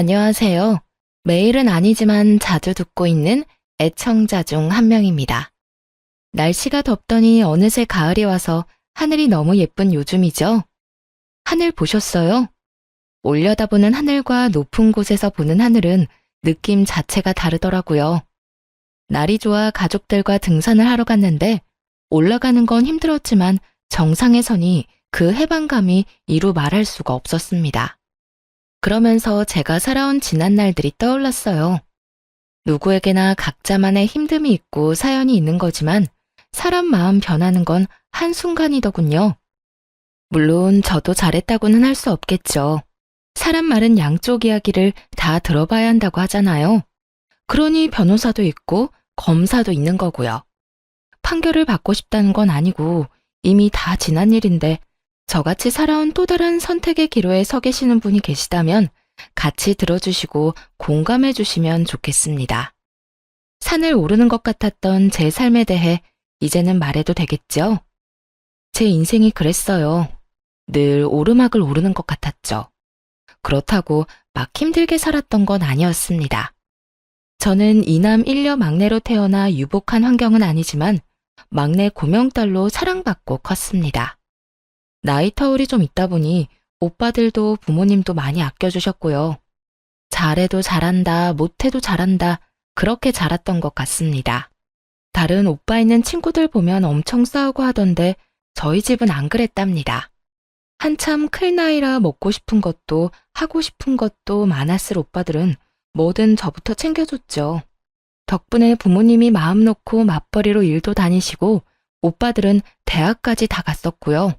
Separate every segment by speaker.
Speaker 1: 안녕하세요. 매일은 아니지만 자주 듣고 있는 애청자 중 한 명입니다. 날씨가 덥더니 어느새 가을이 와서 하늘이 너무 예쁜 요즘이죠. 하늘 보셨어요? 올려다보는 하늘과 높은 곳에서 보는 하늘은 느낌 자체가 다르더라고요. 날이 좋아 가족들과 등산을 하러 갔는데 올라가는 건 힘들었지만 정상에 서니 그 해방감이 이루 말할 수가 없었습니다. 그러면서 제가 살아온 지난 날들이 떠올랐어요. 누구에게나 각자만의 힘듦이 있고 사연이 있는 거지만 사람 마음 변하는 건 한순간이더군요. 물론 저도 잘했다고는 할 수 없겠죠. 사람 말은 양쪽 이야기를 다 들어봐야 한다고 하잖아요. 그러니 변호사도 있고 검사도 있는 거고요. 판결을 받고 싶다는 건 아니고 이미 다 지난 일인데 저같이 살아온 또 다른 선택의 기로에 서 계시는 분이 계시다면 같이 들어주시고 공감해 주시면 좋겠습니다. 산을 오르는 것 같았던 제 삶에 대해 이제는 말해도 되겠죠? 제 인생이 그랬어요. 늘 오르막을 오르는 것 같았죠. 그렇다고 막 힘들게 살았던 건 아니었습니다. 저는 이남 일녀 막내로 태어나 유복한 환경은 아니지만 막내 고명딸로 사랑받고 컸습니다. 나이 터울이 좀 있다 보니 오빠들도 부모님도 많이 아껴주셨고요. 잘해도 잘한다, 못해도 잘한다, 그렇게 자랐던 것 같습니다. 다른 오빠 있는 친구들 보면 엄청 싸우고 하던데 저희 집은 안 그랬답니다. 한참 클 나이라 먹고 싶은 것도 하고 싶은 것도 많았을 오빠들은 뭐든 저부터 챙겨줬죠. 덕분에 부모님이 마음 놓고 맞벌이로 일도 다니시고 오빠들은 대학까지 다 갔었고요.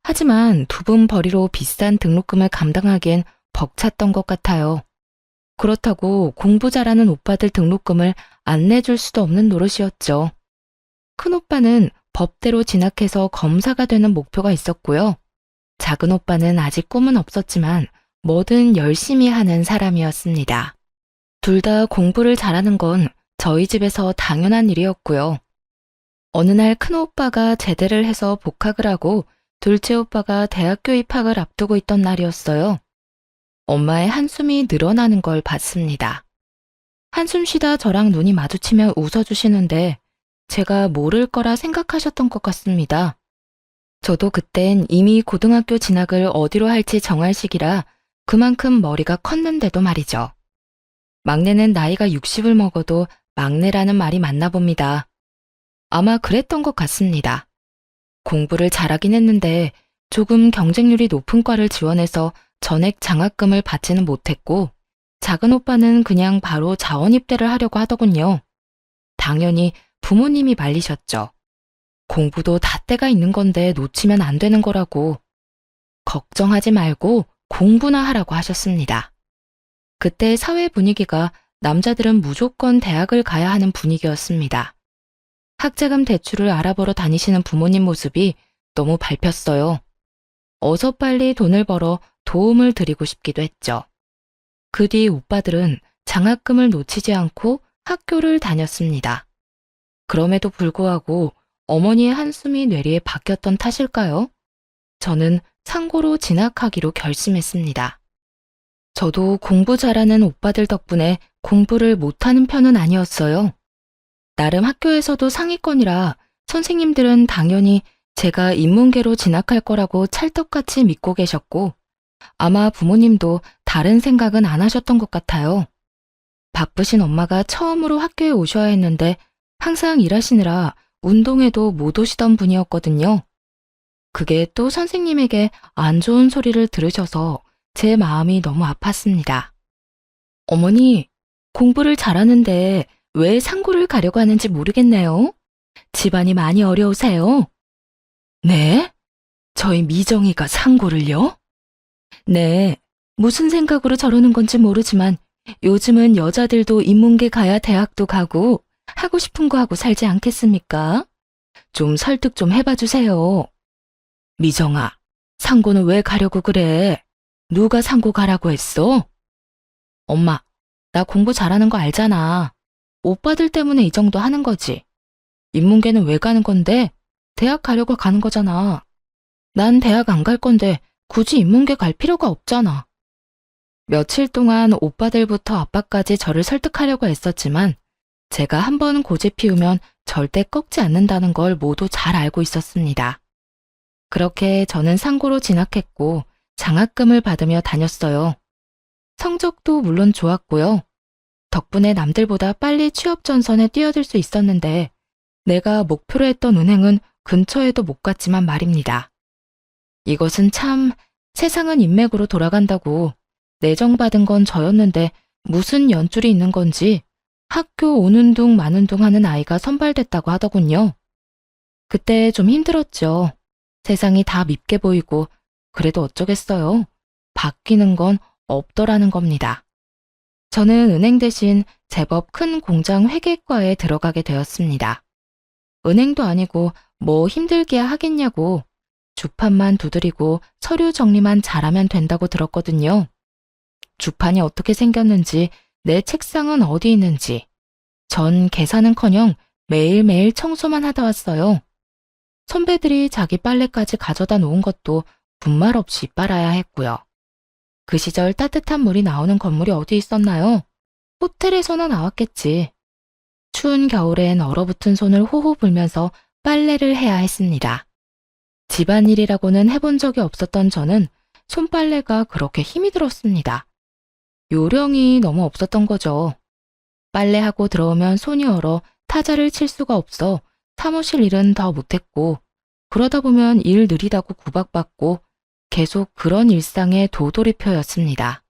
Speaker 1: 하지만 두 분 벌이로 비싼 등록금을 감당하기엔 벅찼던 것 같아요. 그렇다고 공부 잘하는 오빠들 등록금을 안 내줄 수도 없는 노릇이었죠. 큰오빠는 법대로 진학해서 검사가 되는 목표가 있었고요. 작은 오빠는 아직 꿈은 없었지만 뭐든 열심히 하는 사람이었습니다. 둘 다 공부를 잘하는 건 저희 집에서 당연한 일이었고요. 어느 날 큰오빠가 제대를 해서 복학을 하고 둘째 오빠가 대학교 입학을 앞두고 있던 날이었어요. 엄마의 한숨이 늘어나는 걸 봤습니다. 한숨 쉬다 저랑 눈이 마주치며 웃어주시는데 제가 모를 거라 생각하셨던 것 같습니다. 저도 그땐 이미 고등학교 진학을 어디로 할지 정할 시기라 그만큼 머리가 컸는데도 말이죠. 막내는 나이가 60을 먹어도 막내라는 말이 맞나 봅니다. 아마 그랬던 것 같습니다. 공부를 잘하긴 했는데 조금 경쟁률이 높은 과를 지원해서 전액 장학금을 받지는 못했고 작은 오빠는 그냥 바로 자원 입대를 하려고 하더군요. 당연히 부모님이 말리셨죠. 공부도 다 때가 있는 건데 놓치면 안 되는 거라고. 걱정하지 말고 공부나 하라고 하셨습니다. 그때 사회 분위기가 남자들은 무조건 대학을 가야 하는 분위기였습니다. 학자금 대출을 알아보러 다니시는 부모님 모습이 너무 밟혔어요. 어서 빨리 돈을 벌어 도움을 드리고 싶기도 했죠. 그 뒤 오빠들은 장학금을 놓치지 않고 학교를 다녔습니다. 그럼에도 불구하고 어머니의 한숨이 뇌리에 박혔던 탓일까요? 저는 상고로 진학하기로 결심했습니다. 저도 공부 잘하는 오빠들 덕분에 공부를 못하는 편은 아니었어요. 나름 학교에서도 상위권이라 선생님들은 당연히 제가 인문계로 진학할 거라고 찰떡같이 믿고 계셨고 아마 부모님도 다른 생각은 안 하셨던 것 같아요. 바쁘신 엄마가 처음으로 학교에 오셔야 했는데 항상 일하시느라 운동회도 못 오시던 분이었거든요. 그게 또 선생님에게 안 좋은 소리를 들으셔서 제 마음이 너무 아팠습니다. 어머니, 공부를 잘하는데 왜 상고를 가려고 하는지 모르겠네요. 집안이 많이 어려우세요. 네? 저희 미정이가 상고를요? 네, 무슨 생각으로 저러는 건지 모르지만 요즘은 여자들도 인문계 가야 대학도 가고 하고 싶은 거 하고 살지 않겠습니까? 좀 설득 좀 해봐 주세요. 미정아, 상고는 왜 가려고 그래? 누가 상고 가라고 했어? 엄마, 나 공부 잘하는 거 알잖아. 오빠들 때문에 이 정도 하는 거지. 인문계는 왜 가는 건데? 대학 가려고 가는 거잖아. 난 대학 안 갈 건데 굳이 인문계 갈 필요가 없잖아. 며칠 동안 오빠들부터 아빠까지 저를 설득하려고 애썼지만 제가 한번 고집 피우면 절대 꺾지 않는다는 걸 모두 잘 알고 있었습니다. 그렇게 저는 상고로 진학했고 장학금을 받으며 다녔어요. 성적도 물론 좋았고요. 덕분에 남들보다 빨리 취업 전선에 뛰어들 수 있었는데 내가 목표로 했던 은행은 근처에도 못 갔지만 말입니다. 이것은 참 세상은 인맥으로 돌아간다고 내정받은 건 저였는데 무슨 연줄이 있는 건지 학교 오는 둥 마는 둥 하는 아이가 선발됐다고 하더군요. 그때 좀 힘들었죠. 세상이 다 밉게 보이고 그래도 어쩌겠어요. 바뀌는 건 없더라는 겁니다. 저는 은행 대신 제법 큰 공장 회계과에 들어가게 되었습니다. 은행도 아니고 뭐 힘들게야 하겠냐고 주판만 두드리고 서류 정리만 잘하면 된다고 들었거든요. 주판이 어떻게 생겼는지 내 책상은 어디 있는지 전 계산은커녕 매일매일 청소만 하다 왔어요. 선배들이 자기 빨래까지 가져다 놓은 것도 분말 없이 빨아야 했고요. 그 시절 따뜻한 물이 나오는 건물이 어디 있었나요? 호텔에서나 나왔겠지. 추운 겨울엔 얼어붙은 손을 호호 불면서 빨래를 해야 했습니다. 집안일이라고는 해본 적이 없었던 저는 손빨래가 그렇게 힘이 들었습니다. 요령이 너무 없었던 거죠. 빨래하고 들어오면 손이 얼어 타자를 칠 수가 없어 사무실 일은 더 못했고 그러다 보면 일 느리다고 구박받고 계속 그런 일상의 도돌이표였습니다.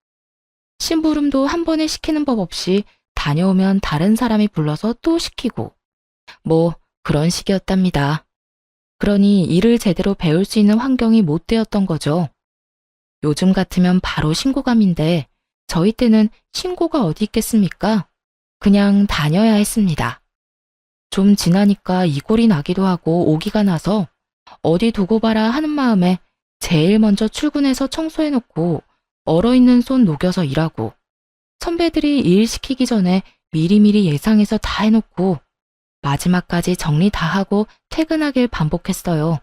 Speaker 1: 심부름도 한 번에 시키는 법 없이 다녀오면 다른 사람이 불러서 또 시키고 뭐 그런 식이었답니다. 그러니 일을 제대로 배울 수 있는 환경이 못 되었던 거죠. 요즘 같으면 바로 신고감인데 저희 때는 신고가 어디 있겠습니까? 그냥 다녀야 했습니다. 좀 지나니까 이골이 나기도 하고 오기가 나서 어디 두고 봐라 하는 마음에 제일 먼저 출근해서 청소해놓고 얼어있는 손 녹여서 일하고 선배들이 일 시키기 전에 미리미리 예상해서 다 해놓고 마지막까지 정리 다 하고 퇴근하길 반복했어요.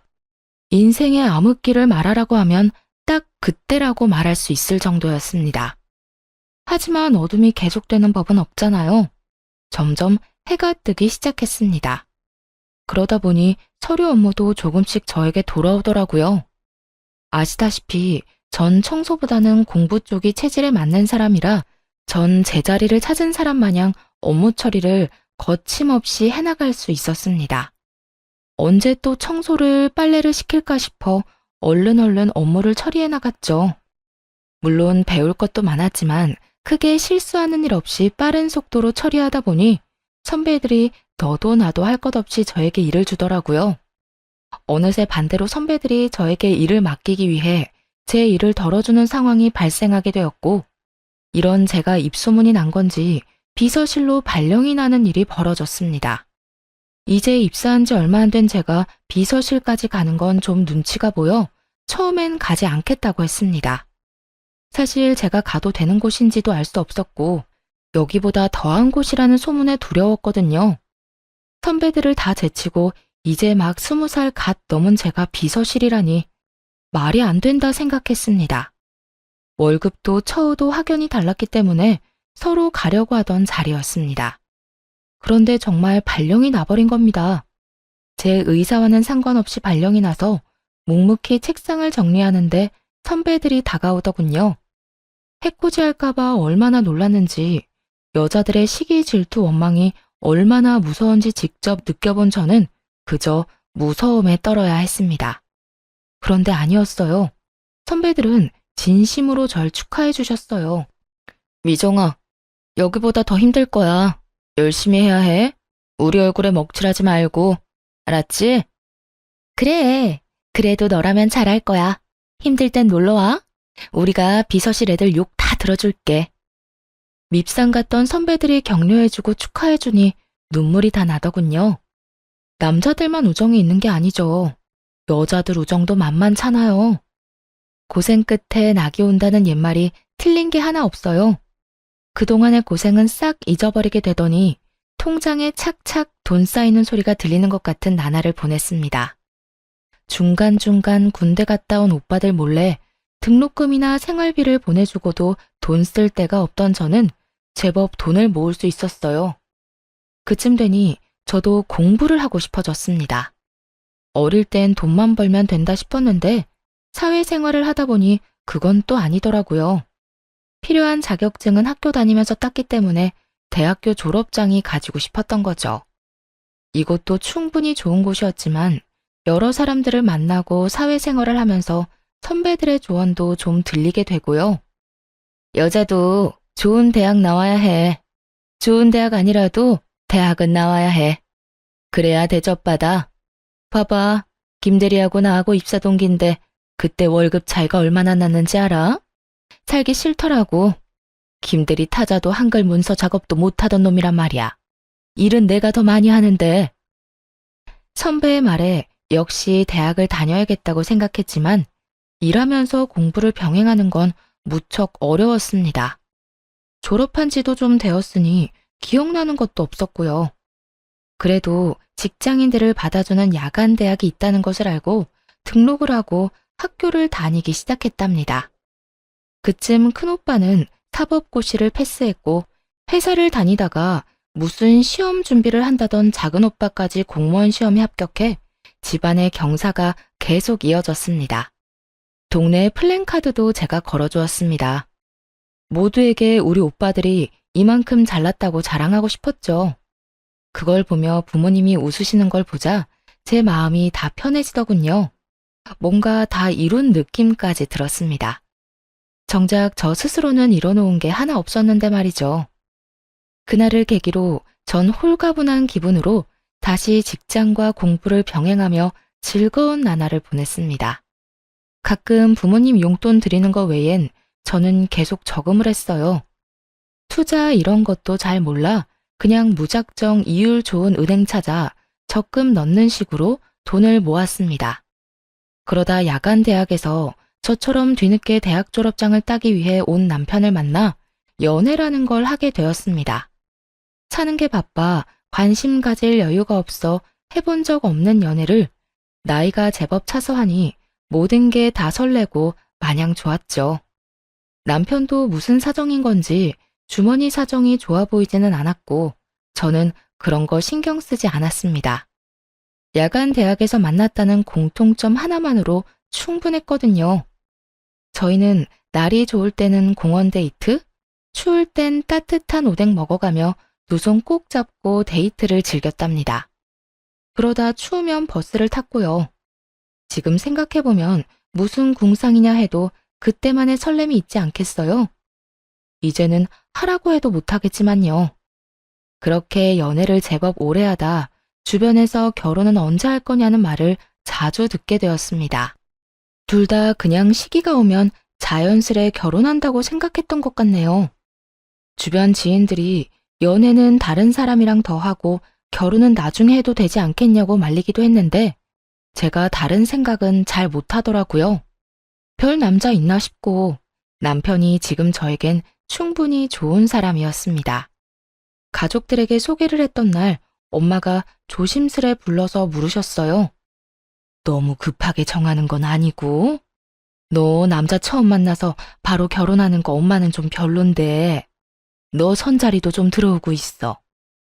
Speaker 1: 인생의 암흑기를 말하라고 하면 딱 그때라고 말할 수 있을 정도였습니다. 하지만 어둠이 계속되는 법은 없잖아요. 점점 해가 뜨기 시작했습니다. 그러다 보니 서류 업무도 조금씩 저에게 돌아오더라고요. 아시다시피 전 청소보다는 공부 쪽이 체질에 맞는 사람이라 전 제자리를 찾은 사람 마냥 업무 처리를 거침없이 해나갈 수 있었습니다. 언제 또 청소를 빨래를 시킬까 싶어 얼른 업무를 처리해 나갔죠. 물론 배울 것도 많았지만 크게 실수하는 일 없이 빠른 속도로 처리하다 보니 선배들이 너도 나도 할 것 없이 저에게 일을 주더라고요. 어느새 반대로 선배들이 저에게 일을 맡기기 위해 제 일을 덜어주는 상황이 발생하게 되었고 이런 제가 입소문이 난 건지 비서실로 발령이 나는 일이 벌어졌습니다. 이제 입사한 지 얼마 안 된 제가 비서실까지 가는 건 좀 눈치가 보여 처음엔 가지 않겠다고 했습니다. 사실 제가 가도 되는 곳인지도 알 수 없었고 여기보다 더한 곳이라는 소문에 두려웠거든요. 선배들을 다 제치고 이제 막 20살 갓 넘은 제가 비서실이라니 말이 안 된다 생각했습니다. 월급도 처우도 확연히 달랐기 때문에 서로 가려고 하던 자리였습니다. 그런데 정말 발령이 나버린 겁니다. 제 의사와는 상관없이 발령이 나서 묵묵히 책상을 정리하는데 선배들이 다가오더군요. 해코지할까봐 얼마나 놀랐는지 여자들의 시기 질투 원망이 얼마나 무서운지 직접 느껴본 저는 그저 무서움에 떨어야 했습니다. 그런데 아니었어요. 선배들은 진심으로 절 축하해 주셨어요. 미정아, 여기보다 더 힘들 거야. 열심히 해야 해. 우리 얼굴에 먹칠하지 말고. 알았지? 그래. 그래도 너라면 잘할 거야. 힘들 땐 놀러와. 우리가 비서실 애들 욕 다 들어줄게. 밉상 같던 선배들이 격려해주고 축하해주니 눈물이 다 나더군요. 남자들만 우정이 있는 게 아니죠. 여자들 우정도 만만찮아요. 고생 끝에 낙이 온다는 옛말이 틀린 게 하나 없어요. 그동안의 고생은 싹 잊어버리게 되더니 통장에 착착 돈 쌓이는 소리가 들리는 것 같은 나날을 보냈습니다. 중간중간 군대 갔다 온 오빠들 몰래 등록금이나 생활비를 보내주고도 돈 쓸 데가 없던 저는 제법 돈을 모을 수 있었어요. 그쯤 되니 저도 공부를 하고 싶어졌습니다. 어릴 땐 돈만 벌면 된다 싶었는데 사회생활을 하다 보니 그건 또 아니더라고요. 필요한 자격증은 학교 다니면서 땄기 때문에 대학교 졸업장이 가지고 싶었던 거죠. 이곳도 충분히 좋은 곳이었지만 여러 사람들을 만나고 사회생활을 하면서 선배들의 조언도 좀 들리게 되고요. 여자도 좋은 대학 나와야 해. 좋은 대학 아니라도 대학은 나와야 해. 그래야 대접받아. 봐봐, 김대리하고 나하고 입사 동기인데 그때 월급 차이가 얼마나 났는지 알아? 살기 싫더라고. 김대리 타자도 한글 문서 작업도 못하던 놈이란 말이야. 일은 내가 더 많이 하는데. 선배의 말에 역시 대학을 다녀야겠다고 생각했지만 일하면서 공부를 병행하는 건 무척 어려웠습니다. 졸업한 지도 좀 되었으니 기억나는 것도 없었고요. 그래도 직장인들을 받아주는 야간 대학이 있다는 것을 알고 등록을 하고 학교를 다니기 시작했답니다. 그쯤 큰오빠는 사법고시를 패스했고 회사를 다니다가 무슨 시험 준비를 한다던 작은오빠까지 공무원 시험에 합격해 집안의 경사가 계속 이어졌습니다. 동네 플랜카드도 제가 걸어주었습니다. 모두에게 우리 오빠들이 이만큼 잘났다고 자랑하고 싶었죠. 그걸 보며 부모님이 웃으시는 걸 보자 제 마음이 다 편해지더군요. 뭔가 다 이룬 느낌까지 들었습니다. 정작 저 스스로는 이뤄놓은 게 하나 없었는데 말이죠. 그날을 계기로 전 홀가분한 기분으로 다시 직장과 공부를 병행하며 즐거운 나날을 보냈습니다. 가끔 부모님 용돈 드리는 거 외엔 저는 계속 저금을 했어요. 투자 이런 것도 잘 몰라 그냥 무작정 이율 좋은 은행 찾아 적금 넣는 식으로 돈을 모았습니다. 그러다 야간 대학에서 저처럼 뒤늦게 대학 졸업장을 따기 위해 온 남편을 만나 연애라는 걸 하게 되었습니다. 사는 게 바빠 관심 가질 여유가 없어 해본 적 없는 연애를 나이가 제법 차서 하니 모든 게 다 설레고 마냥 좋았죠. 남편도 무슨 사정인 건지 주머니 사정이 좋아 보이지는 않았고 저는 그런 거 신경 쓰지 않았습니다. 야간 대학에서 만났다는 공통점 하나만으로 충분했거든요. 저희는 날이 좋을 때는 공원 데이트, 추울 땐 따뜻한 오뎅 먹어가며 두 손 꼭 잡고 데이트를 즐겼답니다. 그러다 추우면 버스를 탔고요. 지금 생각해보면 무슨 궁상이냐 해도 그때만의 설렘이 있지 않겠어요? 이제는 하라고 해도 못하겠지만요. 그렇게 연애를 제법 오래 하다 주변에서 결혼은 언제 할 거냐는 말을 자주 듣게 되었습니다. 둘 다 그냥 시기가 오면 자연스레 결혼한다고 생각했던 것 같네요. 주변 지인들이 연애는 다른 사람이랑 더 하고 결혼은 나중에 해도 되지 않겠냐고 말리기도 했는데 제가 다른 생각은 잘 못하더라고요. 별 남자 있나 싶고 남편이 지금 저에겐 충분히 좋은 사람이었습니다. 가족들에게 소개를 했던 날 엄마가 조심스레 불러서 물으셨어요. 너무 급하게 정하는 건 아니고? 너 남자 처음 만나서 바로 결혼하는 거 엄마는 좀 별론데 너 선자리도 좀 들어오고 있어.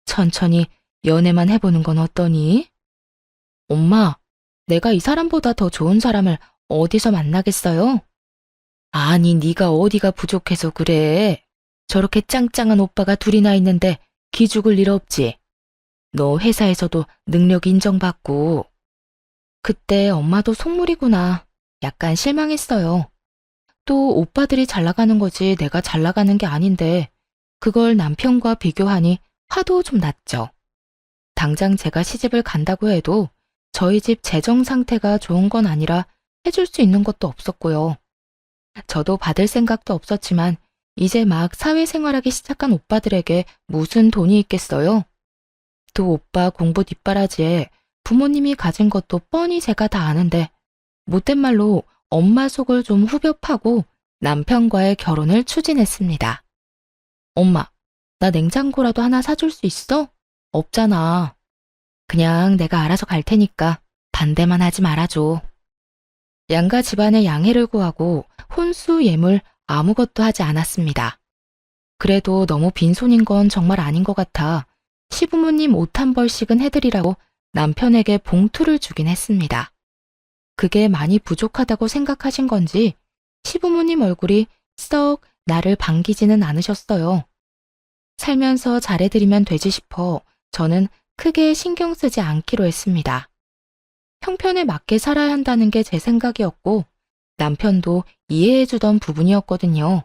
Speaker 1: 천천히 연애만 해보는 건 어떠니? 엄마, 내가 이 사람보다 더 좋은 사람을 어디서 만나겠어요? 아니, 네가 어디가 부족해서 그래. 저렇게 짱짱한 오빠가 둘이나 있는데 기죽을 일 없지. 너 회사에서도 능력 인정받고. 그때 엄마도 속물이구나. 약간 실망했어요. 또 오빠들이 잘 나가는 거지 내가 잘 나가는 게 아닌데 그걸 남편과 비교하니 화도 좀 났죠. 당장 제가 시집을 간다고 해도 저희 집 재정 상태가 좋은 건 아니라 해줄 수 있는 것도 없었고요. 저도 받을 생각도 없었지만 이제 막 사회생활하기 시작한 오빠들에게 무슨 돈이 있겠어요? 또 오빠 공부 뒷바라지에 부모님이 가진 것도 뻔히 제가 다 아는데 못된 말로 엄마 속을 좀 후벼 파고 남편과의 결혼을 추진했습니다. 엄마, 나 냉장고라도 하나 사줄 수 있어? 없잖아. 그냥 내가 알아서 갈 테니까 반대만 하지 말아줘. 양가 집안의 양해를 구하고 혼수 예물 아무것도 하지 않았습니다. 그래도 너무 빈손인 건 정말 아닌 것 같아 시부모님 옷 한 벌씩은 해드리라고 남편에게 봉투를 주긴 했습니다. 그게 많이 부족하다고 생각하신 건지 시부모님 얼굴이 썩 나를 반기지는 않으셨어요. 살면서 잘해드리면 되지 싶어 저는 크게 신경 쓰지 않기로 했습니다. 형편에 맞게 살아야 한다는 게 제 생각이었고 남편도 이해해주던 부분이었거든요.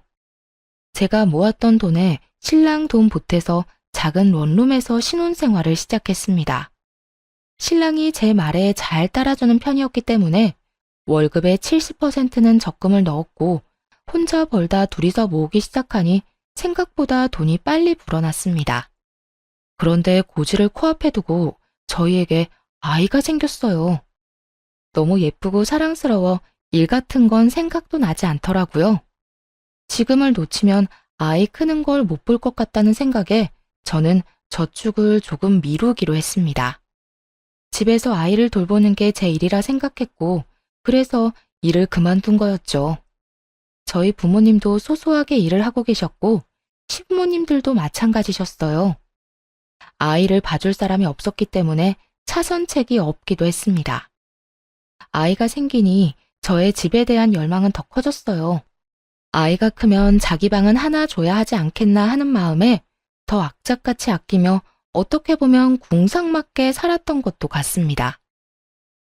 Speaker 1: 제가 모았던 돈에 신랑 돈 보태서 작은 원룸에서 신혼생활을 시작했습니다. 신랑이 제 말에 잘 따라주는 편이었기 때문에 월급의 70%는 적금을 넣었고 혼자 벌다 둘이서 모으기 시작하니 생각보다 돈이 빨리 불어났습니다. 그런데 고지를 코앞에 두고 저희에게 아이가 생겼어요. 너무 예쁘고 사랑스러워 일 같은 건 생각도 나지 않더라고요. 지금을 놓치면 아이 크는 걸 못 볼 것 같다는 생각에 저는 저축을 조금 미루기로 했습니다. 집에서 아이를 돌보는 게 제 일이라 생각했고 그래서 일을 그만둔 거였죠. 저희 부모님도 소소하게 일을 하고 계셨고 시부모님들도 마찬가지셨어요. 아이를 봐줄 사람이 없었기 때문에 차선책이 없기도 했습니다. 아이가 생기니 저의 집에 대한 열망은 더 커졌어요. 아이가 크면 자기 방은 하나 줘야 하지 않겠나 하는 마음에 더 악착같이 아끼며 어떻게 보면 궁상맞게 살았던 것도 같습니다.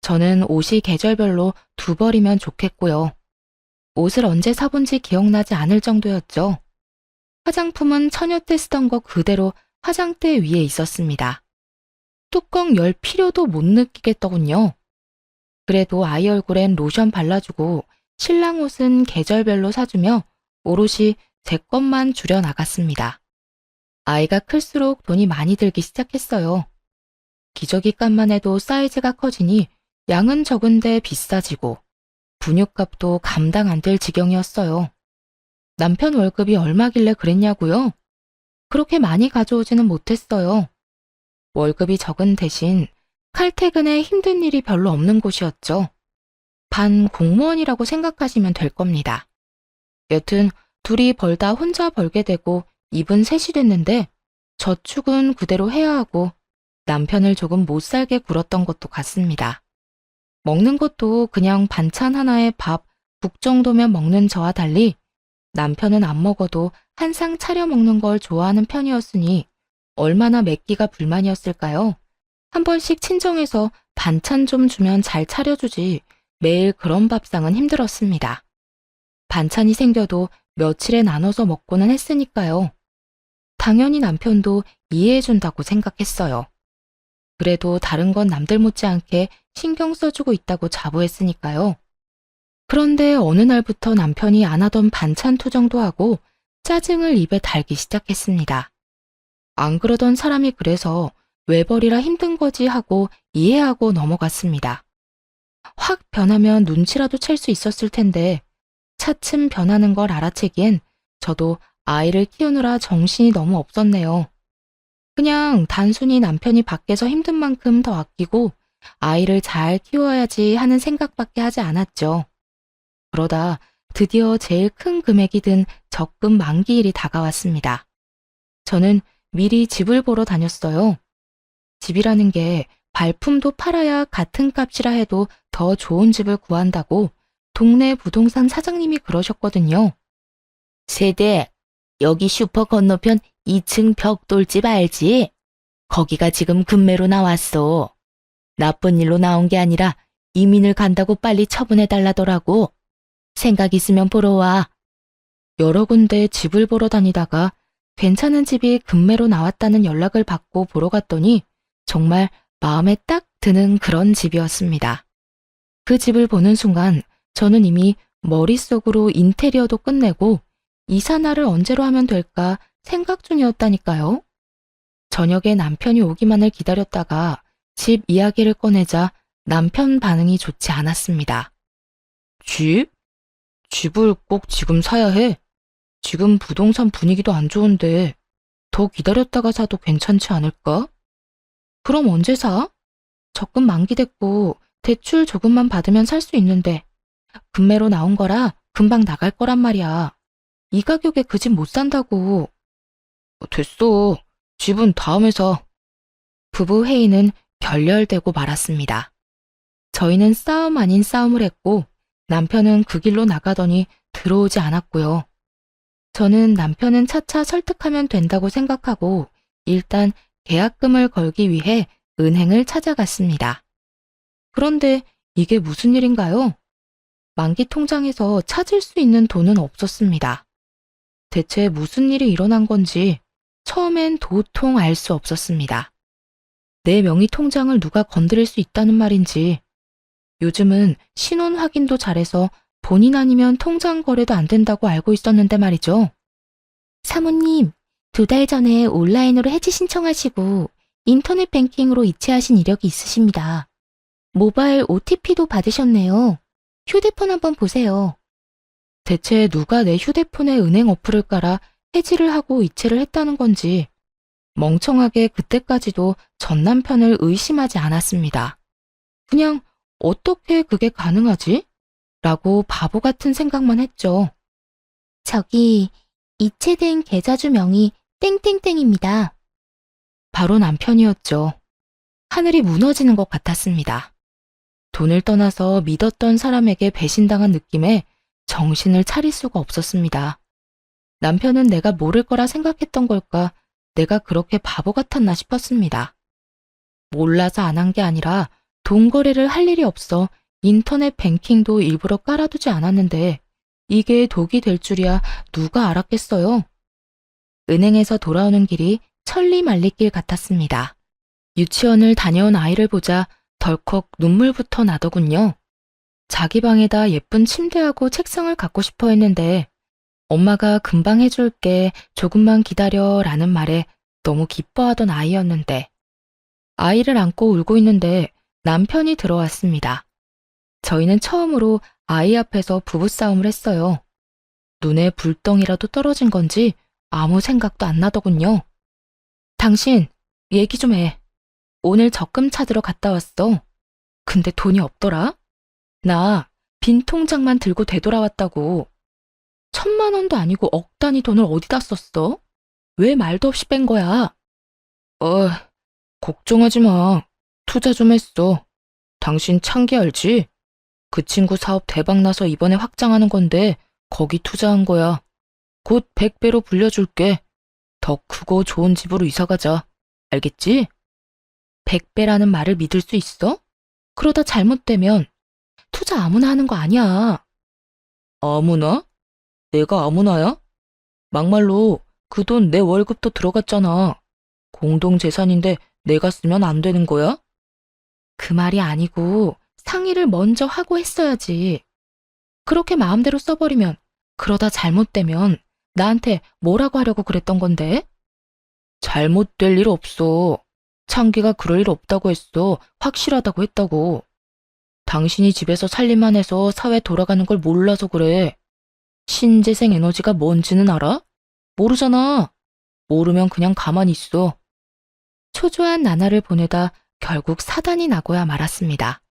Speaker 1: 저는 옷이 계절별로 2벌이면 좋겠고요. 옷을 언제 사본지 기억나지 않을 정도였죠. 화장품은 처녀 때 쓰던 거 그대로 화장대 위에 있었습니다. 뚜껑 열 필요도 못 느끼겠더군요. 그래도 아이 얼굴엔 로션 발라주고 신랑 옷은 계절별로 사주며 오롯이 제 것만 줄여 나갔습니다. 아이가 클수록 돈이 많이 들기 시작했어요. 기저귀값만 해도 사이즈가 커지니 양은 적은데 비싸지고 분유값도 감당 안 될 지경이었어요. 남편 월급이 얼마길래 그랬냐고요? 그렇게 많이 가져오지는 못했어요. 월급이 적은 대신 칼퇴근에 힘든 일이 별로 없는 곳이었죠. 반 공무원이라고 생각하시면 될 겁니다. 여튼 둘이 벌다 혼자 벌게 되고 입은 셋이 됐는데 저축은 그대로 해야 하고 남편을 조금 못 살게 굴었던 것도 같습니다. 먹는 것도 그냥 반찬 하나에 밥, 국 정도면 먹는 저와 달리 남편은 안 먹어도 한 상 차려 먹는 걸 좋아하는 편이었으니 얼마나 맵기가 불만이었을까요? 한 번씩 친정에서 반찬 좀 주면 잘 차려주지 매일 그런 밥상은 힘들었습니다. 반찬이 생겨도 며칠에 나눠서 먹고는 했으니까요. 당연히 남편도 이해해준다고 생각했어요. 그래도 다른 건 남들 못지않게 신경 써주고 있다고 자부했으니까요. 그런데 어느 날부터 남편이 안 하던 반찬 투정도 하고 짜증을 입에 달기 시작했습니다. 안 그러던 사람이 그래서 외벌이라 힘든 거지 하고 이해하고 넘어갔습니다. 확 변하면 눈치라도 챌 수 있었을 텐데 차츰 변하는 걸 알아채기엔 저도 아이를 키우느라 정신이 너무 없었네요. 그냥 단순히 남편이 밖에서 힘든 만큼 더 아끼고 아이를 잘 키워야지 하는 생각밖에 하지 않았죠. 그러다 드디어 제일 큰 금액이 든 적금 만기일이 다가왔습니다. 저는 미리 집을 보러 다녔어요. 집이라는 게 발품도 팔아야 같은 값이라 해도 더 좋은 집을 구한다고 동네 부동산 사장님이 그러셨거든요. 세대, 여기 슈퍼 건너편 2층 벽돌집 알지? 거기가 지금 금매로 나왔어. 나쁜 일로 나온 게 아니라 이민을 간다고 빨리 처분해달라더라고. 생각 있으면 보러 와. 여러 군데 집을 보러 다니다가 괜찮은 집이 금매로 나왔다는 연락을 받고 보러 갔더니 정말 마음에 딱 드는 그런 집이었습니다. 그 집을 보는 순간 저는 이미 머릿속으로 인테리어도 끝내고 이사날을 언제로 하면 될까 생각 중이었다니까요. 저녁에 남편이 오기만을 기다렸다가 집 이야기를 꺼내자 남편 반응이 좋지 않았습니다. 집? 집을 꼭 지금 사야 해? 지금 부동산 분위기도 안 좋은데 더 기다렸다가 사도 괜찮지 않을까? 그럼 언제 사? 적금 만기됐고 대출 조금만 받으면 살 수 있는데 금매로 나온 거라 금방 나갈 거란 말이야. 이 가격에 그 집 못 산다고. 됐어. 집은 다음에 사. 부부 회의는 결렬되고 말았습니다. 저희는 싸움 아닌 싸움을 했고 남편은 그 길로 나가더니 들어오지 않았고요. 저는 남편은 차차 설득하면 된다고 생각하고 일단 계약금을 걸기 위해 은행을 찾아갔습니다. 그런데 이게 무슨 일인가요? 만기 통장에서 찾을 수 있는 돈은 없었습니다. 대체 무슨 일이 일어난 건지 처음엔 도통 알 수 없었습니다. 내 명의 통장을 누가 건드릴 수 있다는 말인지, 요즘은 신원 확인도 잘해서 본인 아니면 통장 거래도 안 된다고 알고 있었는데 말이죠. 사모님, 2달 전에 온라인으로 해지 신청하시고 인터넷 뱅킹으로 이체하신 이력이 있으십니다. 모바일 OTP도 받으셨네요. 휴대폰 한번 보세요. 대체 누가 내 휴대폰에 은행 어플을 깔아 해지를 하고 이체를 했다는 건지 멍청하게 그때까지도 전 남편을 의심하지 않았습니다. 그냥 어떻게 그게 가능하지? 라고 바보 같은 생각만 했죠. 저기 이체된 계좌주 명이 땡땡땡입니다. 바로 남편이었죠. 하늘이 무너지는 것 같았습니다. 돈을 떠나서 믿었던 사람에게 배신당한 느낌에 정신을 차릴 수가 없었습니다. 남편은 내가 모를 거라 생각했던 걸까, 내가 그렇게 바보 같았나 싶었습니다. 몰라서 안 한 게 아니라 돈 거래를 할 일이 없어 인터넷 뱅킹도 일부러 깔아두지 않았는데 이게 독이 될 줄이야 누가 알았겠어요. 은행에서 돌아오는 길이 천리말리길 같았습니다. 유치원을 다녀온 아이를 보자 덜컥 눈물부터 나더군요. 자기 방에다 예쁜 침대하고 책상을 갖고 싶어 했는데 엄마가 금방 해줄게, 조금만 기다려 라는 말에 너무 기뻐하던 아이였는데, 아이를 안고 울고 있는데 남편이 들어왔습니다. 저희는 처음으로 아이 앞에서 부부싸움을 했어요. 눈에 불덩이라도 떨어진 건지 아무 생각도 안 나더군요. 당신, 얘기 좀 해. 오늘 적금 찾으러 갔다 왔어. 근데 돈이 없더라? 나 빈 통장만 들고 되돌아왔다고. 1,000만 원도 아니고 억 단위 돈을 어디다 썼어? 왜 말도 없이 뺀 거야? 걱정하지 마. 투자 좀 했어. 당신 창기 알지? 그 친구 사업 대박 나서 이번에 확장하는 건데 거기 투자한 거야. 곧 100배로 불려줄게. 더 크고 좋은 집으로 이사 가자. 알겠지? 100배라는 말을 믿을 수 있어? 그러다 잘못되면 투자 아무나 하는 거 아니야. 아무나? 내가 아무나야? 막말로 그 돈 내 월급도 들어갔잖아. 공동재산인데 내가 쓰면 안 되는 거야? 그 말이 아니고 상의를 먼저 하고 했어야지. 그렇게 마음대로 써버리면 그러다 잘못되면 나한테 뭐라고 하려고 그랬던 건데? 잘못될 일 없어. 창기가 그럴 일 없다고 했어. 확실하다고 했다고. 당신이 집에서 살림만 해서 사회 돌아가는 걸 몰라서 그래. 신재생 에너지가 뭔지는 알아? 모르잖아. 모르면 그냥 가만히 있어. 초조한 나날을 보내다 결국 사단이 나고야 말았습니다.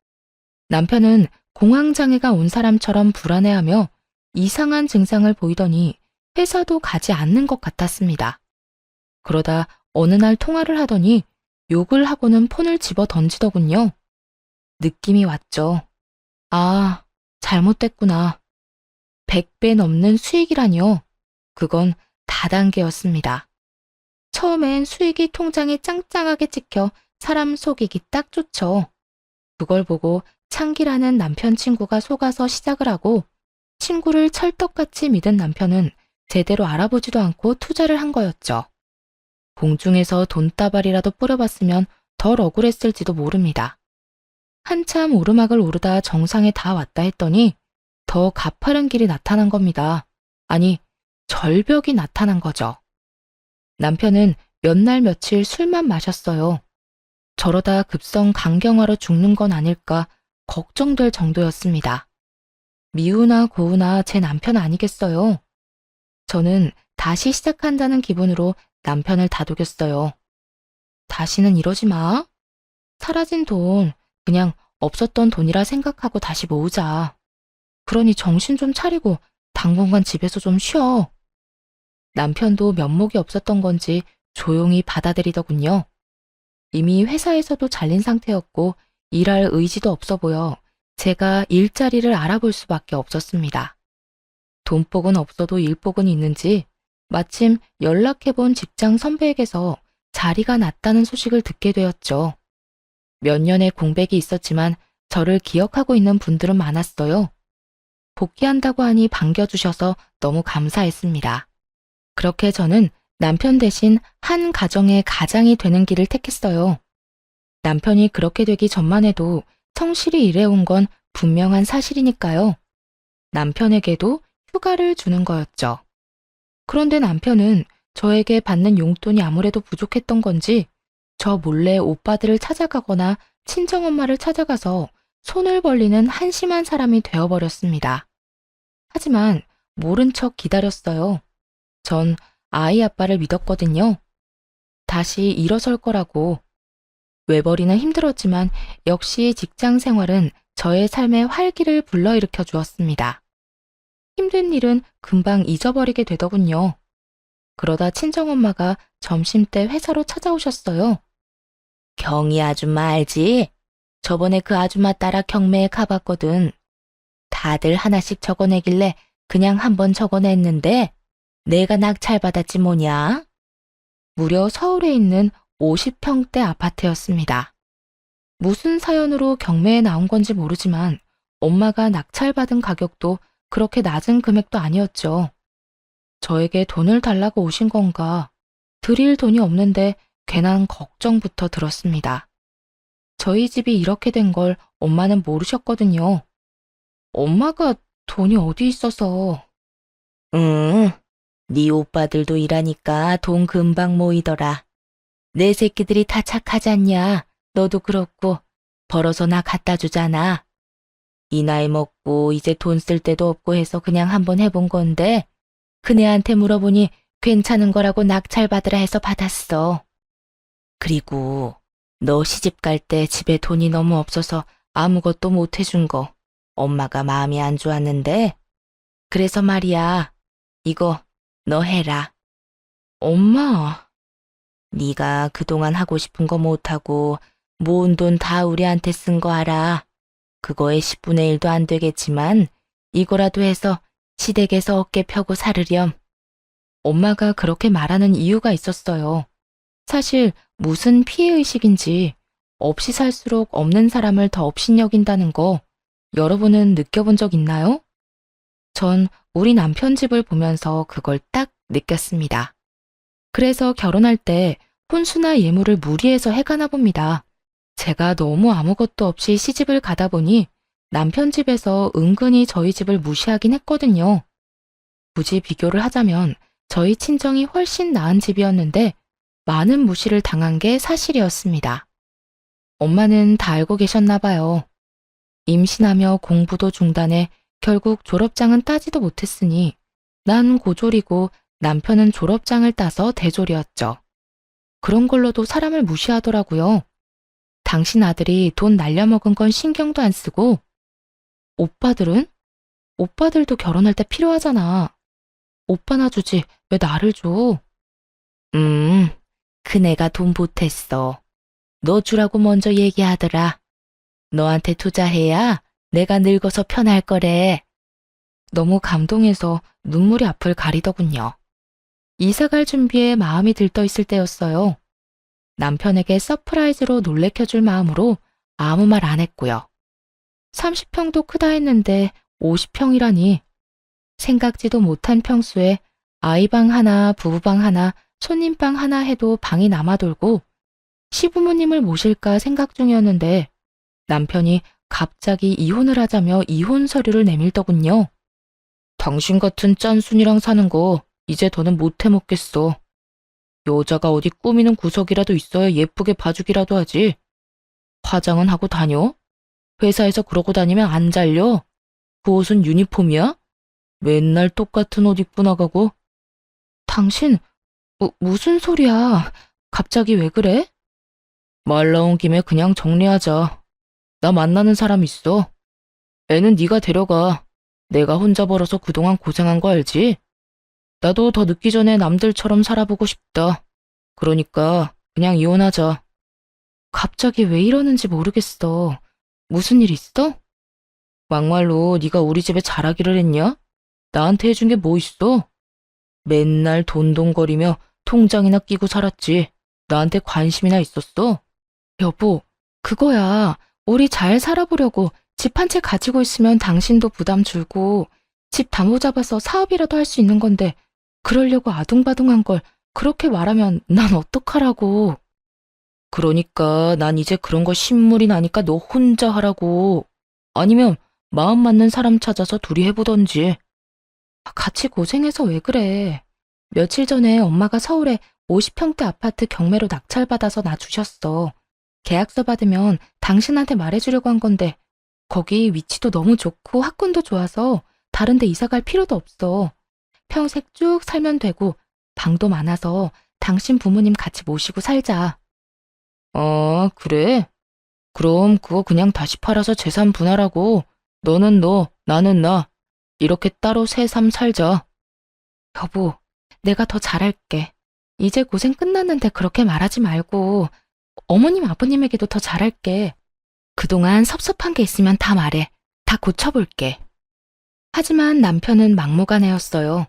Speaker 1: 남편은 공황장애가 온 사람처럼 불안해하며 이상한 증상을 보이더니 회사도 가지 않는 것 같았습니다. 그러다 어느 날 통화를 하더니 욕을 하고는 폰을 집어 던지더군요. 느낌이 왔죠. 아, 잘못됐구나. 100배 넘는 수익이라뇨. 그건 다단계였습니다. 처음엔 수익이 통장에 짱짱하게 찍혀 사람 속이기 딱 좋죠. 그걸 보고 창기라는 남편 친구가 속아서 시작을 하고 친구를 찰떡같이 믿은 남편은 제대로 알아보지도 않고 투자를 한 거였죠. 공중에서 돈다발이라도 뿌려봤으면 덜 억울했을지도 모릅니다. 한참 오르막을 오르다 정상에 다 왔다 했더니 더 가파른 길이 나타난 겁니다. 아니, 절벽이 나타난 거죠. 남편은 몇 날 며칠 술만 마셨어요. 저러다 급성 간경화로 죽는 건 아닐까 걱정될 정도였습니다. 미우나 고우나 제 남편 아니겠어요? 저는 다시 시작한다는 기분으로 남편을 다독였어요. 다시는 이러지 마. 사라진 돈, 그냥 없었던 돈이라 생각하고 다시 모으자. 그러니 정신 좀 차리고 당분간 집에서 좀 쉬어. 남편도 면목이 없었던 건지 조용히 받아들이더군요. 이미 회사에서도 잘린 상태였고 일할 의지도 없어 보여 제가 일자리를 알아볼 수밖에 없었습니다. 돈복은 없어도 일복은 있는지 마침 연락해본 직장 선배에게서 자리가 났다는 소식을 듣게 되었죠. 몇 년의 공백이 있었지만 저를 기억하고 있는 분들은 많았어요. 복귀한다고 하니 반겨주셔서 너무 감사했습니다. 그렇게 저는 남편 대신 한 가정의 가장이 되는 길을 택했어요. 남편이 그렇게 되기 전만 해도 성실히 일해온 건 분명한 사실이니까요. 남편에게도 휴가를 주는 거였죠. 그런데 남편은 저에게 받는 용돈이 아무래도 부족했던 건지 저 몰래 오빠들을 찾아가거나 친정엄마를 찾아가서 손을 벌리는 한심한 사람이 되어버렸습니다. 하지만 모른 척 기다렸어요. 전 아이 아빠를 믿었거든요. 다시 일어설 거라고. 외벌이는 힘들었지만 역시 직장 생활은 저의 삶의 활기를 불러일으켜 주었습니다. 힘든 일은 금방 잊어버리게 되더군요. 그러다 친정엄마가 점심때 회사로 찾아오셨어요. 경희 아줌마 알지? 저번에 그 아줌마 따라 경매에 가봤거든. 다들 하나씩 적어내길래 그냥 한번 적어냈는데 내가 낙찰받았지 뭐냐? 무려 서울에 있는 50평대 아파트였습니다. 무슨 사연으로 경매에 나온 건지 모르지만 엄마가 낙찰받은 가격도 그렇게 낮은 금액도 아니었죠. 저에게 돈을 달라고 오신 건가? 드릴 돈이 없는데 괜한 걱정부터 들었습니다. 저희 집이 이렇게 된 걸 엄마는 모르셨거든요. 엄마가 돈이 어디 있어서. 네 오빠들도 일하니까 돈 금방 모이더라. 내 새끼들이 다 착하잖냐. 너도 그렇고 벌어서 나 갖다 주잖아. 이 나이 먹고 이제 돈 쓸 데도 없고 해서 그냥 한번 해본 건데 그네한테 물어보니 괜찮은 거라고 낙찰 받으라 해서 받았어. 그리고 너 시집 갈 때 집에 돈이 너무 없어서 아무것도 못 해준 거 엄마가 마음이 안 좋았는데 그래서 말이야. 이거 너 해라. 엄마. 네가 그동안 하고 싶은 거 못하고 모은 돈 다 우리한테 쓴 거 알아. 그거의 10분의 1도 안 되겠지만 이거라도 해서 시댁에서 어깨 펴고 살으렴. 엄마가 그렇게 말하는 이유가 있었어요. 사실 무슨 피해의식인지 없이 살수록 없는 사람을 더 업신여긴다는 거 여러분은 느껴본 적 있나요? 전 우리 남편 집을 보면서 그걸 딱 느꼈습니다. 그래서 결혼할 때 혼수나 예물을 무리해서 해가나 봅니다. 제가 너무 아무것도 없이 시집을 가다 보니 남편 집에서 은근히 저희 집을 무시하긴 했거든요. 굳이 비교를 하자면 저희 친정이 훨씬 나은 집이었는데 많은 무시를 당한 게 사실이었습니다. 엄마는 다 알고 계셨나 봐요. 임신하며 공부도 중단해 결국 졸업장은 따지도 못했으니 난 고졸이고 남편은 졸업장을 따서 대졸이었죠. 그런 걸로도 사람을 무시하더라고요. 당신 아들이 돈 날려먹은 건 신경도 안 쓰고 오빠들은? 오빠들도 결혼할 때 필요하잖아. 오빠나 주지 왜 나를 줘? 그네가 돈 보탰어. 너 주라고 먼저 얘기하더라. 너한테 투자해야 내가 늙어서 편할 거래. 너무 감동해서 눈물이 앞을 가리더군요. 이사갈 준비에 마음이 들떠 있을 때였어요. 남편에게 서프라이즈로 놀래켜줄 마음으로 아무 말 안 했고요. 30평도 크다 했는데 50평이라니. 생각지도 못한 평수에 아이방 하나, 부부방 하나, 손님방 하나 해도 방이 남아돌고 시부모님을 모실까 생각 중이었는데 남편이 갑자기 이혼을 하자며 이혼 서류를 내밀더군요. 당신 같은 짠순이랑 사는 거 이제 더는 못 해먹겠어. 여자가 어디 꾸미는 구석이라도 있어야 예쁘게 봐주기라도 하지. 화장은 하고 다녀? 회사에서 그러고 다니면 안 잘려? 그 옷은 유니폼이야? 맨날 똑같은 옷 입고 나가고. 당신 무슨 소리야? 갑자기 왜 그래? 말 나온 김에 그냥 정리하자. 나 만나는 사람 있어. 애는 네가 데려가. 내가 혼자 벌어서 그동안 고생한 거 알지? 나도 더 늦기 전에 남들처럼 살아보고 싶다. 그러니까 그냥 이혼하자. 갑자기 왜 이러는지 모르겠어. 무슨 일 있어? 막말로 네가 우리 집에 잘하기를 했냐? 나한테 해준 게 뭐 있어? 맨날 돈돈거리며 통장이나 끼고 살았지. 나한테 관심이나 있었어? 여보, 그거야. 우리 잘 살아보려고 집 한 채 가지고 있으면 당신도 부담 줄고 집 담보 잡아서 사업이라도 할 수 있는 건데 그러려고 아둥바둥한 걸 그렇게 말하면 난 어떡하라고. 그러니까 난 이제 그런 거 신물이 나니까 너 혼자 하라고. 아니면 마음 맞는 사람 찾아서 둘이 해보던지. 같이 고생해서 왜 그래. 며칠 전에 엄마가 서울에 50평대 아파트 경매로 낙찰받아서 나 주셨어. 계약서 받으면 당신한테 말해주려고 한 건데 거기 위치도 너무 좋고 학군도 좋아서 다른 데 이사 갈 필요도 없어. 평생 쭉 살면 되고 방도 많아서 당신 부모님 같이 모시고 살자. 그래? 그럼 그거 그냥 다시 팔아서 재산 분할하고 너는 너, 나는 나. 이렇게 따로 새삼 살자. 여보, 내가 더 잘할게. 이제 고생 끝났는데 그렇게 말하지 말고 어머님 아버님에게도 더 잘할게. 그동안 섭섭한 게 있으면 다 말해. 다 고쳐볼게. 하지만 남편은 막무가내였어요.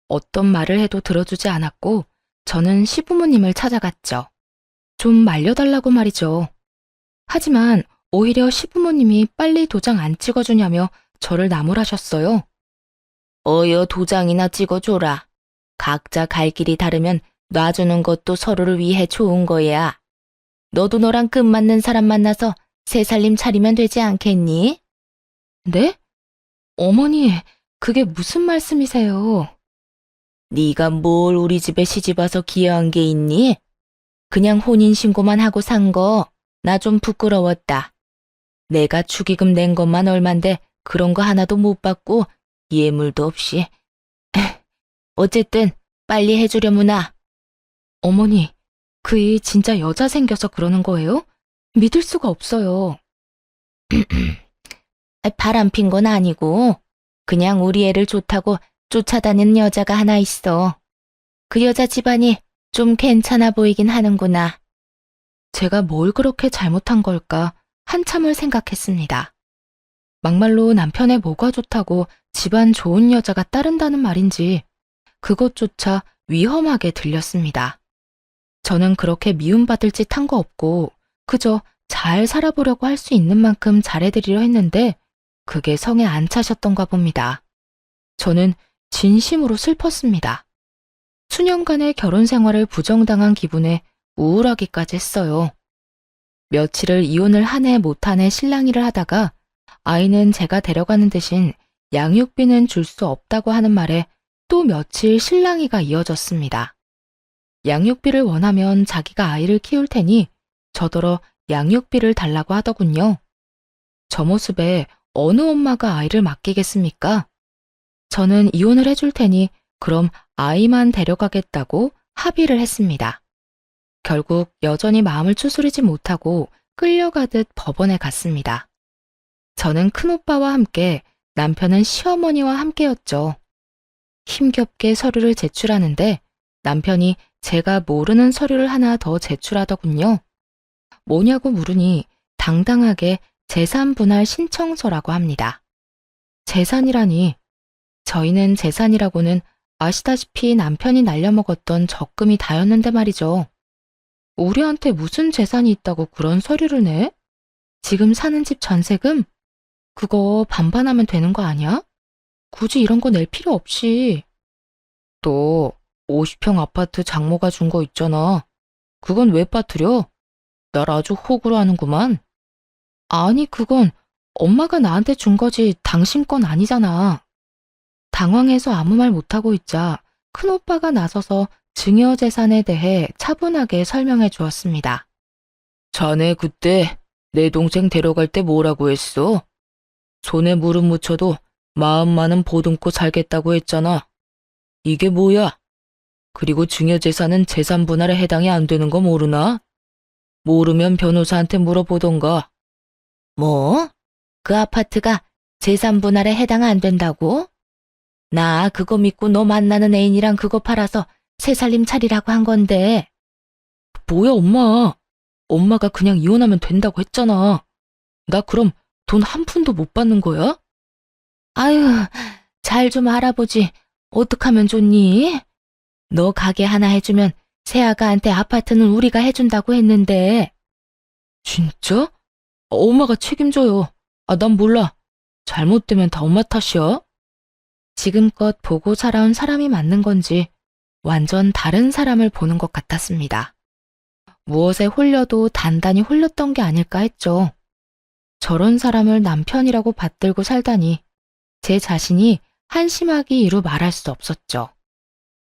Speaker 1: 어떤 말을 해도 들어주지 않았고 저는 시부모님을 찾아갔죠. 좀 말려달라고 말이죠. 하지만 오히려 시부모님이 빨리 도장 안 찍어주냐며 저를 나무라셨어요. 어여 도장이나 찍어줘라. 각자 갈 길이 다르면 놔주는 것도 서로를 위해 좋은 거야. 너도 너랑 끝맞는 사람 만나서 새 살림 차리면 되지 않겠니? 네? 어머니, 그게 무슨 말씀이세요? 네가 뭘 우리 집에 시집와서 기여한 게 있니? 그냥 혼인신고만 하고 산 거 나 좀 부끄러웠다. 내가 축의금 낸 것만 얼만데 그런 거 하나도 못 받고 예물도 없이. 어쨌든 빨리 해주려무나. 어머니, 그 이 진짜 여자 생겨서 그러는 거예요? 믿을 수가 없어요. 바람핀 건 아니고 그냥 우리 애를 좋다고 쫓아다니는 여자가 하나 있어. 그 여자 집안이 좀 괜찮아 보이긴 하는구나. 제가 뭘 그렇게 잘못한 걸까 한참을 생각했습니다. 막말로 남편의 뭐가 좋다고 집안 좋은 여자가 따른다는 말인지 그것조차 위험하게 들렸습니다. 저는 그렇게 미움받을 짓 한 거 없고 그저 잘 살아보려고 할 수 있는 만큼 잘해드리려 했는데 그게 성에 안 차셨던가 봅니다. 저는 진심으로 슬펐습니다. 수년간의 결혼 생활을 부정당한 기분에 우울하기까지 했어요. 며칠을 이혼을 한 해 못 한 해 실랑이를 하다가 아이는 제가 데려가는 대신 양육비는 줄 수 없다고 하는 말에 또 며칠 실랑이가 이어졌습니다. 양육비를 원하면 자기가 아이를 키울 테니 저더러 양육비를 달라고 하더군요. 저 모습에 어느 엄마가 아이를 맡기겠습니까? 저는 이혼을 해줄 테니 그럼 아이만 데려가겠다고 합의를 했습니다. 결국 여전히 마음을 추스리지 못하고 끌려가듯 법원에 갔습니다. 저는 큰오빠와 함께 남편은 시어머니와 함께였죠. 힘겹게 서류를 제출하는데 남편이 제가 모르는 서류를 하나 더 제출하더군요. 뭐냐고 물으니 당당하게 재산분할 신청서라고 합니다. 재산이라니, 저희는 재산이라고는 아시다시피 남편이 날려먹었던 적금이 다였는데 말이죠. 우리한테 무슨 재산이 있다고 그런 서류를 내? 지금 사는 집 전세금? 그거 반반하면 되는 거 아니야? 굳이 이런 거 낼 필요 없이. 또 50평 아파트 장모가 준 거 있잖아. 그건 왜 빠뜨려? 날 아주 호구로 하는구만. 아니, 그건 엄마가 나한테 준 거지 당신 건 아니잖아. 당황해서 아무 말 못하고 있자 큰오빠가 나서서 증여재산에 대해 차분하게 설명해 주었습니다. 자네 그때 내 동생 데려갈 때 뭐라고 했어? 손에 무릎 묻혀도 마음만은 보듬고 살겠다고 했잖아. 이게 뭐야? 그리고 증여재산은 재산 분할에 해당이 안 되는 거 모르나? 모르면 변호사한테 물어보던가. 뭐? 그 아파트가 재산 분할에 해당 안 된다고? 나 그거 믿고 너 만나는 애인이랑 그거 팔아서 새 살림 차리라고 한 건데. 뭐야, 엄마. 엄마가 그냥 이혼하면 된다고 했잖아. 나 그럼 돈 한 푼도 못 받는 거야? 아유, 잘 좀 알아보지. 어떡하면 좋니? 너 가게 하나 해주면 새아가한테 아파트는 우리가 해준다고 했는데. 진짜? 엄마가 책임져요. 난 몰라. 잘못되면 다 엄마 탓이야. 지금껏 보고 살아온 사람이 맞는 건지 완전 다른 사람을 보는 것 같았습니다. 무엇에 홀려도 단단히 홀렸던 게 아닐까 했죠. 저런 사람을 남편이라고 받들고 살다니 제 자신이 한심하기 이루 말할 수 없었죠.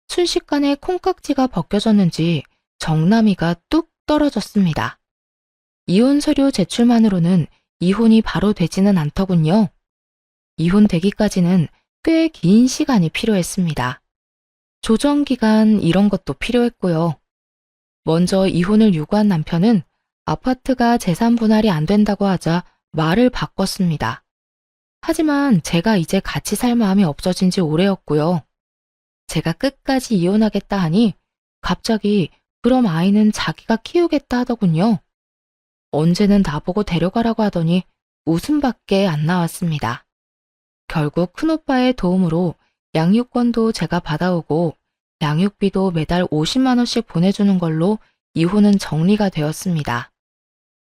Speaker 1: 순식간에 콩깍지가 벗겨졌는지 정남이가 뚝 떨어졌습니다. 이혼 서류 제출만으로는 이혼이 바로 되지는 않더군요. 이혼되기까지는 꽤 긴 시간이 필요했습니다. 조정기간 이런 것도 필요했고요. 먼저 이혼을 요구한 남편은 아파트가 재산 분할이 안 된다고 하자 말을 바꿨습니다. 하지만 제가 이제 같이 살 마음이 없어진 지 오래였고요. 제가 끝까지 이혼하겠다 하니 갑자기 그럼 아이는 자기가 키우겠다 하더군요. 언제는 나보고 데려가라고 하더니 웃음밖에 안 나왔습니다. 결국 큰오빠의 도움으로 양육권도 제가 받아오고 양육비도 매달 50만 원씩 보내주는 걸로 이혼은 정리가 되었습니다.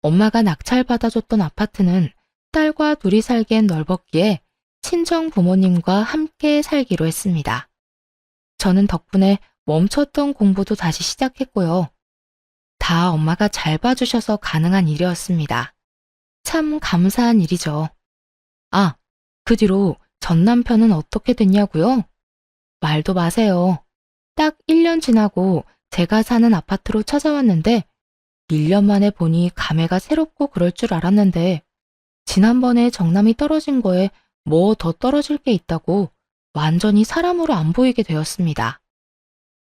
Speaker 1: 엄마가 낙찰받아줬던 아파트는 딸과 둘이 살기엔 넓었기에 친정 부모님과 함께 살기로 했습니다. 저는 덕분에 멈췄던 공부도 다시 시작했고요. 다 엄마가 잘 봐주셔서 가능한 일이었습니다. 참 감사한 일이죠. 그 뒤로 전 남편은 어떻게 됐냐고요? 말도 마세요. 딱 1년 지나고 제가 사는 아파트로 찾아왔는데 1년 만에 보니 감회가 새롭고 그럴 줄 알았는데 지난번에 정남이 떨어진 거에 뭐 더 떨어질 게 있다고 완전히 사람으로 안 보이게 되었습니다.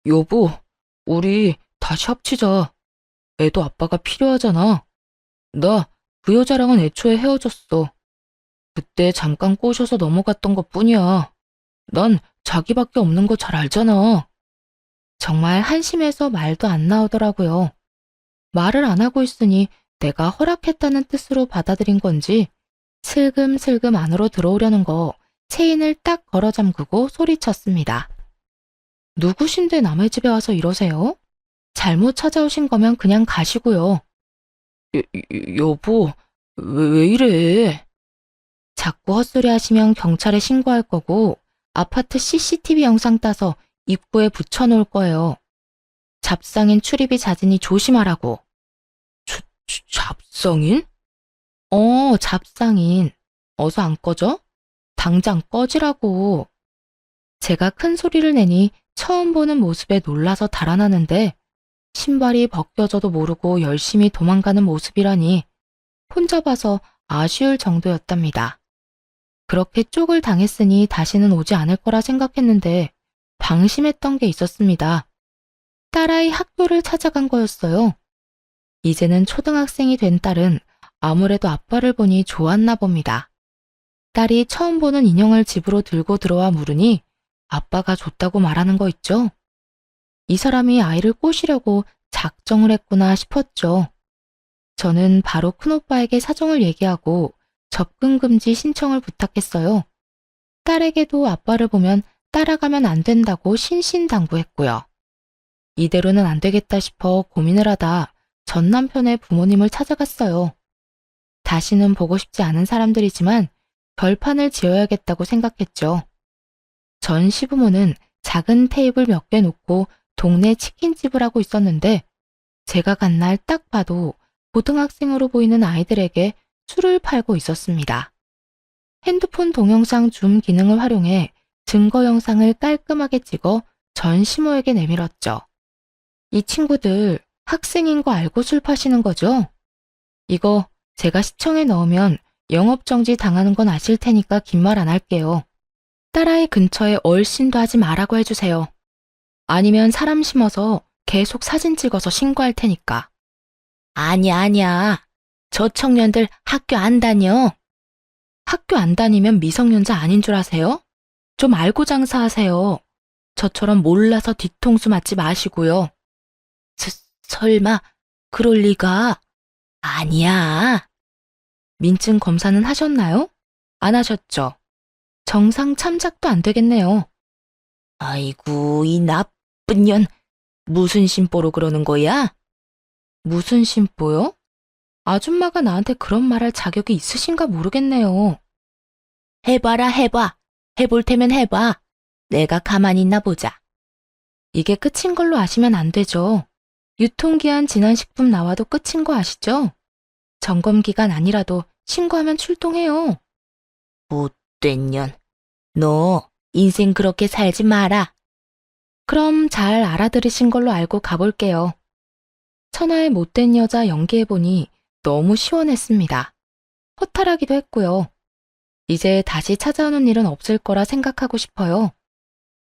Speaker 1: 여보, 우리 다시 합치자. 애도 아빠가 필요하잖아. 나 그 여자랑은 애초에 헤어졌어. 그때 잠깐 꼬셔서 넘어갔던 것뿐이야. 난 자기밖에 없는 거 잘 알잖아. 정말 한심해서 말도 안 나오더라고요. 말을 안 하고 있으니 내가 허락했다는 뜻으로 받아들인 건지 슬금슬금 안으로 들어오려는 거 체인을 딱 걸어 잠그고 소리쳤습니다. 누구신데 남의 집에 와서 이러세요? 잘못 찾아오신 거면 그냥 가시고요. 여보, 왜 이래? 자꾸 헛소리 하시면 경찰에 신고할 거고 아파트 CCTV 영상 따서 입구에 붙여놓을 거예요. 잡상인 출입이 잦으니 조심하라고. 잡상인? 잡상인. 어서 안 꺼져? 당장 꺼지라고. 제가 큰 소리를 내니 처음 보는 모습에 놀라서 달아나는데 신발이 벗겨져도 모르고 열심히 도망가는 모습이라니 혼자 봐서 아쉬울 정도였답니다. 그렇게 쪽을 당했으니 다시는 오지 않을 거라 생각했는데 방심했던 게 있었습니다. 딸아이 학교를 찾아간 거였어요. 이제는 초등학생이 된 딸은 아무래도 아빠를 보니 좋았나 봅니다. 딸이 처음 보는 인형을 집으로 들고 들어와 물으니 아빠가 줬다고 말하는 거 있죠? 이 사람이 아이를 꼬시려고 작정을 했구나 싶었죠. 저는 바로 큰오빠에게 사정을 얘기하고 접근 금지 신청을 부탁했어요. 딸에게도 아빠를 보면 따라가면 안 된다고 신신당부했고요. 이대로는 안 되겠다 싶어 고민을 하다 전 남편의 부모님을 찾아갔어요. 다시는 보고 싶지 않은 사람들이지만 결판을 지어야겠다고 생각했죠. 전 시부모는 작은 테이블 몇 개 놓고 동네 치킨집을 하고 있었는데 제가 간 날 딱 봐도 고등학생으로 보이는 아이들에게 술을 팔고 있었습니다. 핸드폰 동영상 줌 기능을 활용해 증거 영상을 깔끔하게 찍어 전 시모에게 내밀었죠. 이 친구들 학생인 거 알고 술 파시는 거죠? 이거 제가 시청에 넣으면 영업정지 당하는 건 아실 테니까 긴 말 안 할게요. 딸아이 근처에 얼씬도 하지 말라고 해주세요. 아니면 사람 심어서 계속 사진 찍어서 신고할 테니까. 아니야. 저 청년들 학교 안 다녀. 학교 안 다니면 미성년자 아닌 줄 아세요? 좀 알고 장사하세요. 저처럼 몰라서 뒤통수 맞지 마시고요. 설마 그럴 리가? 아니야. 민증 검사는 하셨나요? 안 하셨죠? 정상 참작도 안 되겠네요. 아이고, 이 나쁜 년. 무슨 심보로 그러는 거야? 무슨 심보요? 아줌마가 나한테 그런 말할 자격이 있으신가 모르겠네요. 해봐라, 해봐. 해볼 테면 해봐. 내가 가만히 있나 보자. 이게 끝인 걸로 아시면 안 되죠. 유통기한 지난 식품 나와도 끝인 거 아시죠? 점검기간 아니라도 신고하면 출동해요. 못된 년. 너 인생 그렇게 살지 마라. 그럼 잘 알아들으신 걸로 알고 가볼게요. 천하의 못된 여자 연기해보니 너무 시원했습니다. 허탈하기도 했고요. 이제 다시 찾아오는 일은 없을 거라 생각하고 싶어요.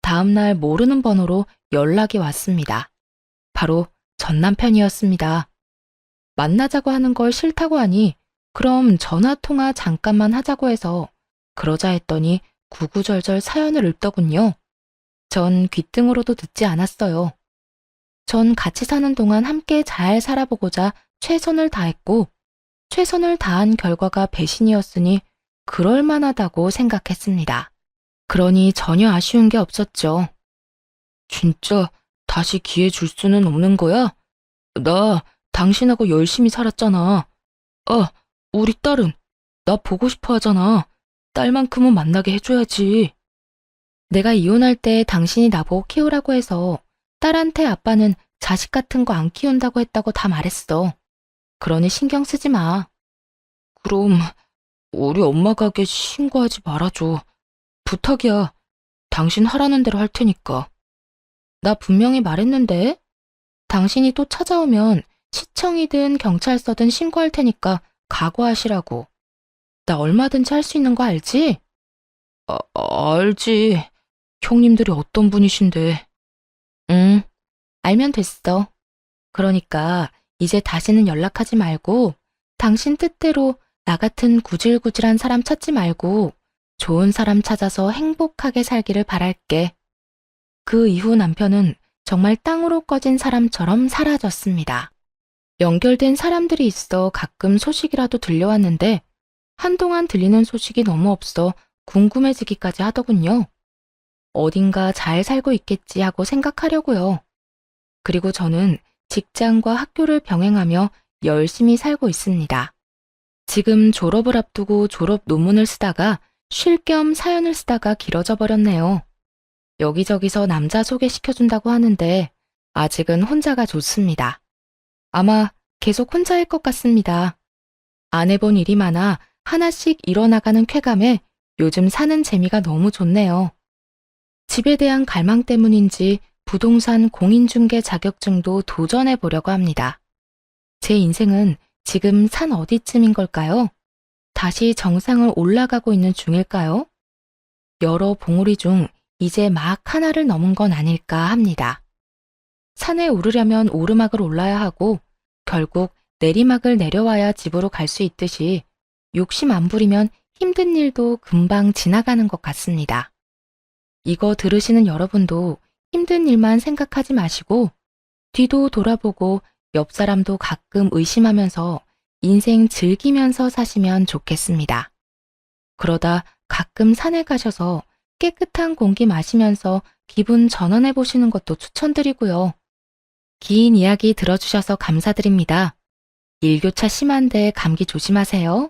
Speaker 1: 다음날 모르는 번호로 연락이 왔습니다. 바로 전 남편이었습니다. 만나자고 하는 걸 싫다고 하니 그럼 전화통화 잠깐만 하자고 해서 그러자 했더니 구구절절 사연을 읊더군요. 전 귓등으로도 듣지 않았어요. 전 같이 사는 동안 함께 잘 살아보고자 최선을 다했고 최선을 다한 결과가 배신이었으니 그럴만하다고 생각했습니다. 그러니 전혀 아쉬운 게 없었죠. 진짜 다시 기회 줄 수는 없는 거야? 나 당신하고 열심히 살았잖아. 우리 딸은 나 보고 싶어 하잖아. 딸만큼은 만나게 해줘야지. 내가 이혼할 때 당신이 나보고 키우라고 해서 딸한테 아빠는 자식 같은 거 안 키운다고 했다고 다 말했어. 그러니 신경 쓰지 마. 그럼 우리 엄마 가게 신고하지 말아줘. 부탁이야. 당신 하라는 대로 할 테니까. 나 분명히 말했는데? 당신이 또 찾아오면 시청이든 경찰서든 신고할 테니까 각오하시라고. 나 얼마든지 할 수 있는 거 알지? 알지. 형님들이 어떤 분이신데. 응, 알면 됐어. 그러니까 이제 다시는 연락하지 말고 당신 뜻대로 나 같은 구질구질한 사람 찾지 말고 좋은 사람 찾아서 행복하게 살기를 바랄게. 그 이후 남편은 정말 땅으로 꺼진 사람처럼 사라졌습니다. 연결된 사람들이 있어 가끔 소식이라도 들려왔는데 한동안 들리는 소식이 너무 없어 궁금해지기까지 하더군요. 어딘가 잘 살고 있겠지 하고 생각하려고요. 그리고 저는 직장과 학교를 병행하며 열심히 살고 있습니다. 지금 졸업을 앞두고 졸업 논문을 쓰다가 쉴 겸 사연을 쓰다가 길어져 버렸네요. 여기저기서 남자 소개시켜준다고 하는데 아직은 혼자가 좋습니다. 아마 계속 혼자일 것 같습니다. 안 해본 일이 많아 하나씩 일어나가는 쾌감에 요즘 사는 재미가 너무 좋네요. 집에 대한 갈망 때문인지 부동산 공인중개 자격증도 도전해 보려고 합니다. 제 인생은 지금 산 어디쯤인 걸까요? 다시 정상을 올라가고 있는 중일까요? 여러 봉우리 중 이제 막 하나를 넘은 건 아닐까 합니다. 산에 오르려면 오르막을 올라야 하고 결국 내리막을 내려와야 집으로 갈 수 있듯이 욕심 안 부리면 힘든 일도 금방 지나가는 것 같습니다. 이거 들으시는 여러분도 힘든 일만 생각하지 마시고 뒤도 돌아보고 옆 사람도 가끔 의심하면서 인생 즐기면서 사시면 좋겠습니다. 그러다 가끔 산에 가셔서 깨끗한 공기 마시면서 기분 전환해 보시는 것도 추천드리고요. 긴 이야기 들어주셔서 감사드립니다. 일교차 심한데 감기 조심하세요.